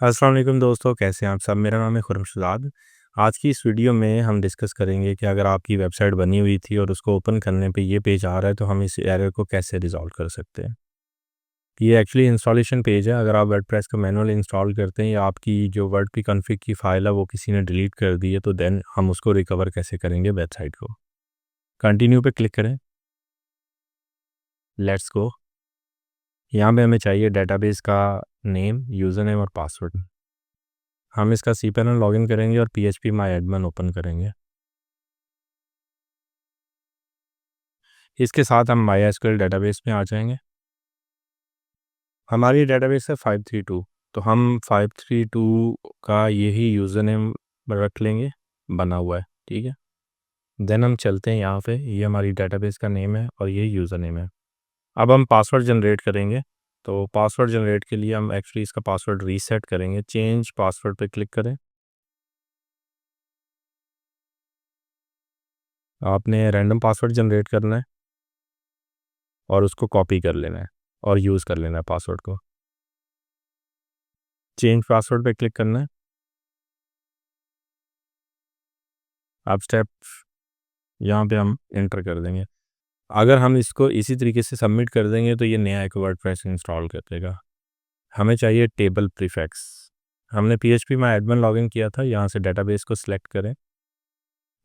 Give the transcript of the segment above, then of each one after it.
अस्सलाम वालेकुम दोस्तों, कैसे हैं आप सब? मेरा नाम है खुर्रमशदाद। आज की इस वीडियो में हम डिस्कस करेंगे कि अगर आपकी वेबसाइट बनी हुई थी और उसको ओपन करने पे ये पेज आ रहा है तो हम इस एरर को कैसे रिज़ॉल्व कर सकते हैं। ये एक्चुअली इंस्टॉलेशन पेज है। अगर आप वर्डप्रेस को मैनुअली इंस्टॉल करते हैं या आपकी जो वर्ड की कॉन्फ़िग की फ़ाइल है वो किसी ने डिलीट कर दी है तो देन हम उसको रिकवर कैसे करेंगे वेबसाइट को। कंटिन्यू पे क्लिक करें। Let's go. यहाँ पे हमें चाहिए डेटाबेस का नेम, यूज़र नेम और पासवर्ड। हम इसका cPanel लॉगिन करेंगे और php माय एडमिन ओपन करेंगे। इसके साथ हम MySQL डेटाबेस में आ जाएंगे। हमारी डेटाबेस है 532, तो हम 532 का यही यूज़र नेम रख लेंगे, बना हुआ है, ठीक है। देन हम चलते हैं यहाँ पे, ये हमारी डेटाबेस का नेम है और ये यूज़र नेम है। अब हम पासवर्ड जनरेट करेंगे। तो पासवर्ड जनरेट के लिए हम एक्चुअली इसका पासवर्ड रीसेट करेंगे। चेंज पासवर्ड पे क्लिक करें। आपने रैंडम पासवर्ड जनरेट करना है और उसको कॉपी कर लेना है और यूज़ कर लेना है पासवर्ड को। चेंज पासवर्ड पे क्लिक करना है। अब स्टेप यहाँ पे हम एंटर कर देंगे। अगर हम इसको इसी तरीके से सबमिट कर देंगे तो ये नया एक वर्डप्रेस इंस्टॉल कर देगा। हमें चाहिए टेबल प्रीफिक्स। हमने php में एडमिन लॉगिन किया था, यहाँ से डेटाबेस को सिलेक्ट करें।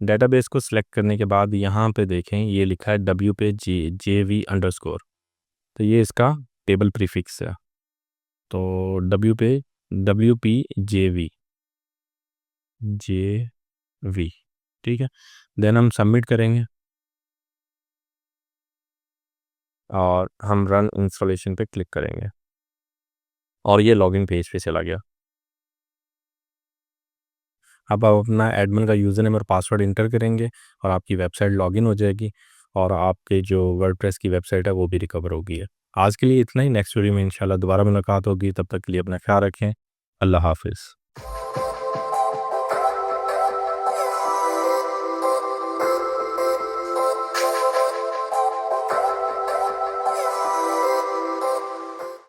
डेटाबेस को सिलेक्ट करने के बाद यहाँ पे देखें, ये लिखा है wp_jv_। तो ये इसका टेबल प्रीफिक्स है। तो wp_jv ठीक है। देन हम सबमिट करेंगे और हम रन इंस्टॉलेशन पे क्लिक करेंगे और ये लॉगिन पेज पे चला गया। अब आप अपना एडमिन का यूज़र नेम और पासवर्ड इंटर करेंगे और आपकी वेबसाइट लॉगिन हो जाएगी और आपके जो वर्डप्रेस की वेबसाइट है वो भी रिकवर होगी है। आज के लिए इतना ही। नेक्स्ट वीडियो में इंशाल्लाह दोबारा मुलाकात होगी। तब तक के लिए अपना ख्याल रखें। अल्लाह हाफ़िज़।